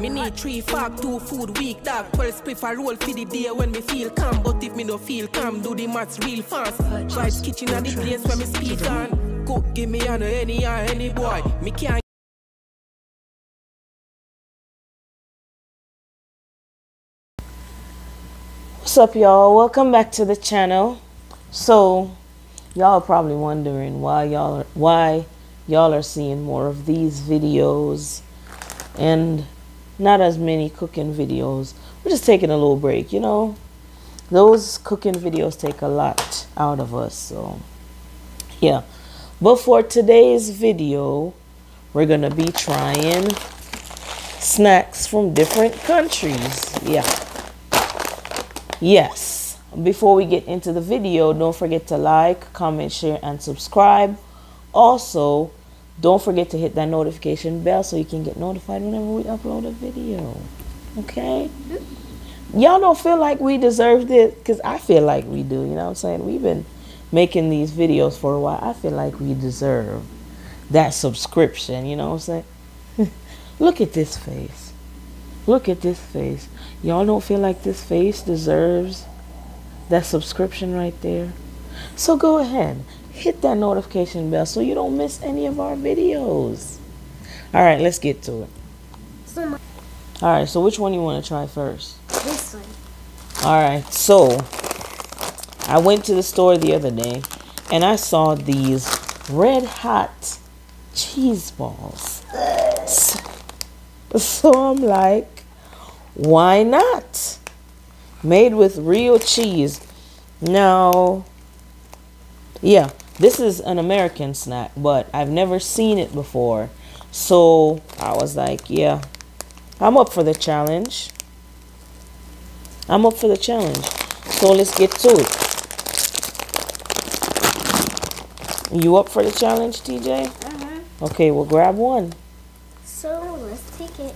Me need 3 fork, 2 food week, dog. 12 spliff a roll for the day when me feel calm. But if me no feel calm, do the maths real fast. Vibes kitchen at the place where me speak on. Cook, give me on any boy. Me can't. What's up, y'all? Welcome back to the channel. So y'all are probably wondering why y'all are seeing more of these videos and not as many cooking videos. We're just taking a little break, you know. Those cooking videos take a lot out of us, so yeah. But for today's video, we're gonna be trying snacks from different countries. Yes. Before we get into the video, don't forget to like, comment, share, and subscribe. Also, don't forget to hit that notification bell so you can get notified whenever we upload a video. Okay? Y'all don't feel like we deserve this? Because I feel like we do. You know what I'm saying? We've been making these videos for a while. I feel like we deserve that subscription. You know what I'm saying? Look at this face. Look at this face. Y'all don't feel like this face deserves that subscription right there? So go ahead, hit that notification bell so you don't miss any of our videos. All right, let's get to it. All right, so which one you want to try first? This one. All right, so I went to the store the other day and I saw these red hot cheese balls. So I'm like, why not? Made with real cheese. Now, yeah, this is an American snack, but I've never seen it before. So I was like, yeah, I'm up for the challenge. I'm up for the challenge. So let's get to it. You up for the challenge, TJ? Okay, we'll grab one. So let's take it.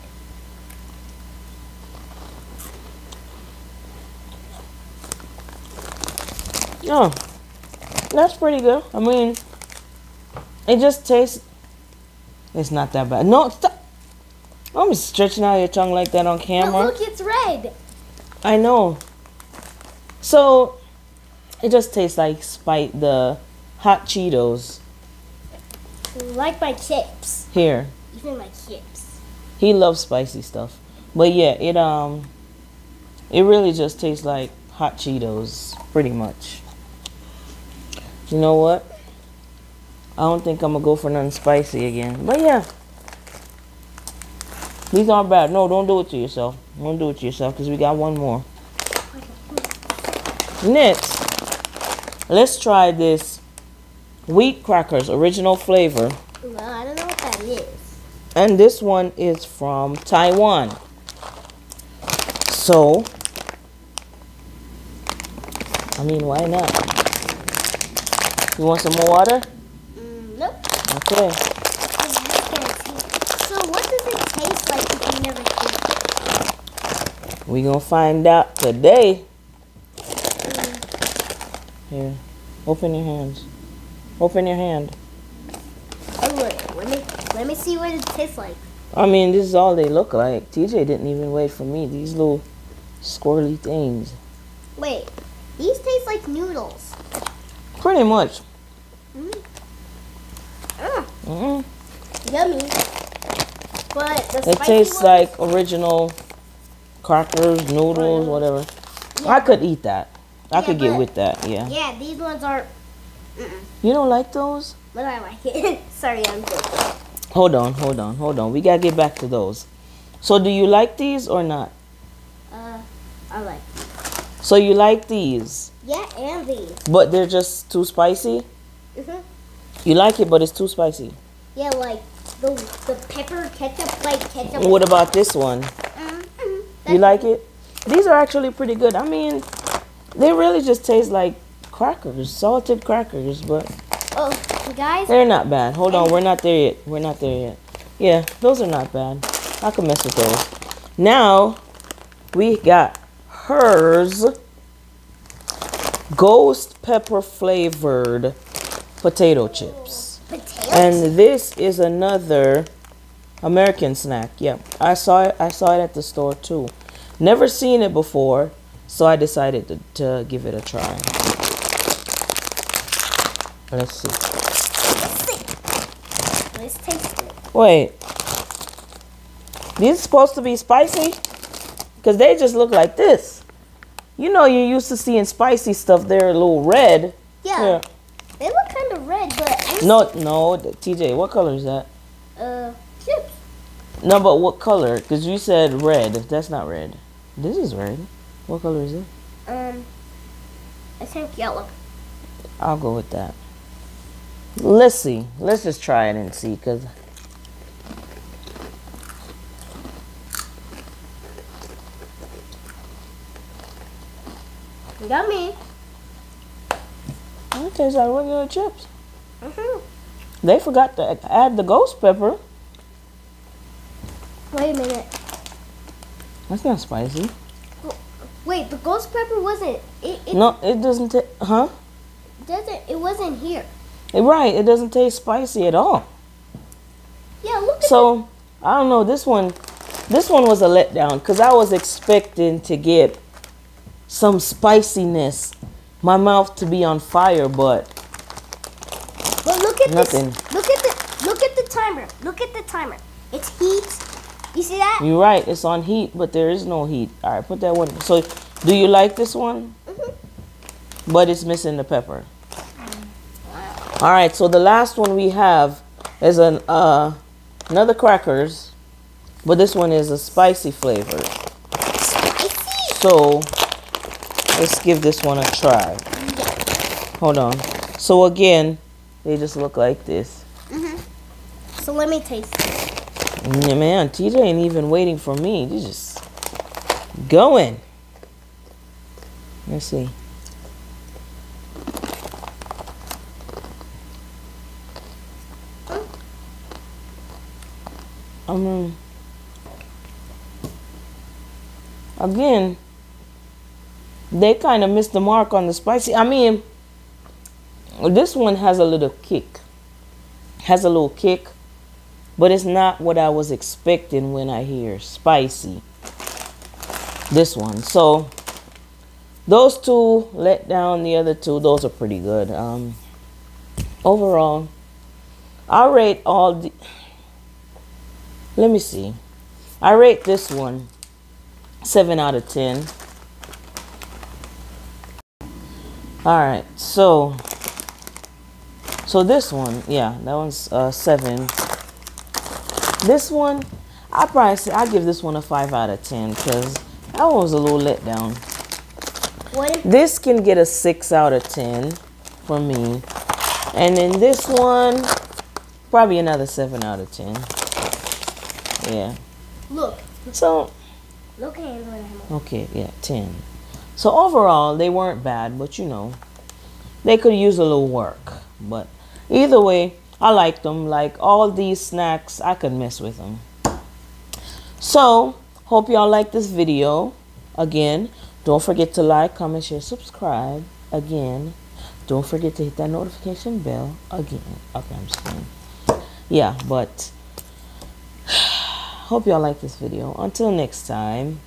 Oh, that's pretty good. I mean, it just tastes, it's not that bad. No, stop. I'm stretching out your tongue like that on camera. But look, it's red. I know. So, it just tastes like the hot Cheetos. Like my chips. Here. Even my chips. He loves spicy stuff. But yeah, it really just tastes like hot Cheetos, pretty much. You know what? I don't think I'm going to go for nothing spicy again. But yeah. These aren't bad. No, don't do it to yourself. Don't do it to yourself because we got one more. Next, let's try this wheat crackers, original flavor. Well, I don't know what that is. And this one is from Taiwan. So, I mean, why not? You want some more water? Nope. Okay. So what does it taste like if you never taste it? We're going to find out today. Here. Open your hands. Open your hand. Oh, wait, let me see what it tastes like. I mean, this is all they look like. TJ didn't even wait for me. These little squirrely things. Wait. These taste like noodles. Pretty much. Yummy. But the It spicy tastes ones, like original crackers, noodles, whatever. Yeah. I could eat that. I could get but- with that, yeah. Yeah, these ones are. You don't like those? But I like it. Sorry, I'm joking. Hold on. We gotta get back to those. So do you like these or not? I like. So you like these, Yeah, and these. but they're just too spicy? You like it, but it's too spicy. Yeah, like the pepper ketchup, like ketchup. What about this one? You like it? These are actually pretty good. I mean, they really just taste like crackers, salted crackers, but Oh, guys. they're not bad. Hold on, we're not there yet. Yeah, those are not bad. I can mess with those. Now, we got hers ghost pepper flavored potato chips. Potatoes? And this is another American snack. Yep. I saw it at the store too. Never seen it before, so I decided to give it a try. Let's see. Let's taste it. Wait. These are supposed to be spicy? Because they just look like this. You know, you're used to seeing spicy stuff. They're a little red. Yeah. They look kind of red, but... No, TJ, what color is that? Chips. No, but what color? Because you said red. That's not red. This is red. What color is it? I think yellow. I'll go with that. Let's see. Let's just try it and see, because... Yummy. It tastes like regular chips. They forgot to add the ghost pepper. Wait a minute. That's not spicy. Wait, the ghost pepper wasn't... No, it doesn't taste... Huh? It wasn't here. Right, it doesn't taste spicy at all. Yeah, look at So, I don't know, this one was a letdown, because I was expecting to get some spiciness, my mouth to be on fire, but look at nothing. this. Look at the timer. Look at the timer. It's heat. You see that? You're right, it's on heat, but there is no heat. All right, put that one. So, do you like this one? But it's missing the pepper. All right, so the last one we have is another crackers, but this one is a spicy flavor. Spicy? So, let's give this one a try. Hold on. So again, they just look like this. So let me taste it. Yeah, man, TJ ain't even waiting for me. He's just going. Let's see. Again, they kind of missed the mark on the spicy. I mean, this one has a little kick. But it's not what I was expecting when I hear spicy. This one. So, those two let down the other two. Those are pretty good. Overall, I rate all the... Let me see. I rate this one 7 out of 10. Alright, so this one, yeah, that one's 7. This one, I give this one a 5 out of 10 because that one was a little letdown. What? This can get a 6 out of 10 for me. And then this one, probably another 7 out of 10. Yeah. Look. So. Look at it. Okay, yeah, 10. So overall, they weren't bad, but you know, they could use a little work. But either way, I like them. Like all these snacks, I could mess with them. So, hope y'all like this video. Again, don't forget to like, comment, share, subscribe. Again, don't forget to hit that notification bell. Again, okay, I'm just kidding. Yeah, but hope y'all like this video. Until next time,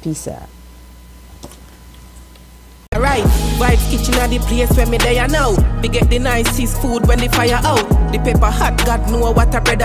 peace out. Right, Vibes Kitchen are the place where me there now. We get the nicest food when the fire out. The pepper hot, God know what a bread.